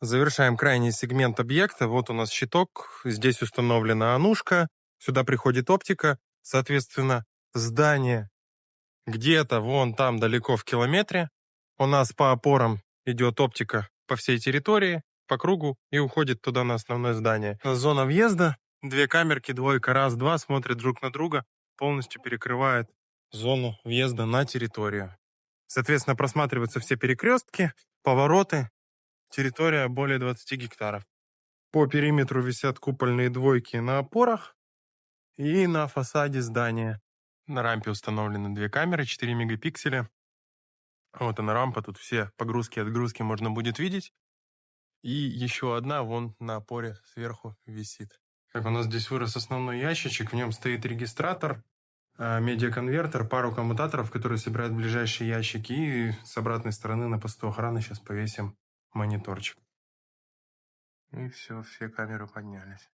Завершаем крайний сегмент объекта. Вот у нас щиток, здесь установлена анушка, сюда приходит оптика. Соответственно, здание где-то вон там далеко в километре. У нас по опорам идет оптика по всей территории, по кругу и уходит туда на основное здание. Зона въезда, две камерки, двойка, раз, два, смотрят друг на друга, полностью перекрывает зону въезда на территорию. Соответственно, просматриваются все перекрестки, повороты. Территория более 20 гектаров. По периметру висят купольные двойки на опорах и на фасаде здания. На рампе установлены две камеры, 4 мегапикселя. Вот она рампа, тут все погрузки и отгрузки можно будет видеть. И еще одна вон на опоре сверху висит. Так, у нас здесь вырос основной ящичек, в нем стоит регистратор, медиаконвертер, пару коммутаторов, которые собирают ближайшие ящики. И с обратной стороны на посту охраны сейчас повесим мониторчик. И все камеры поднялись.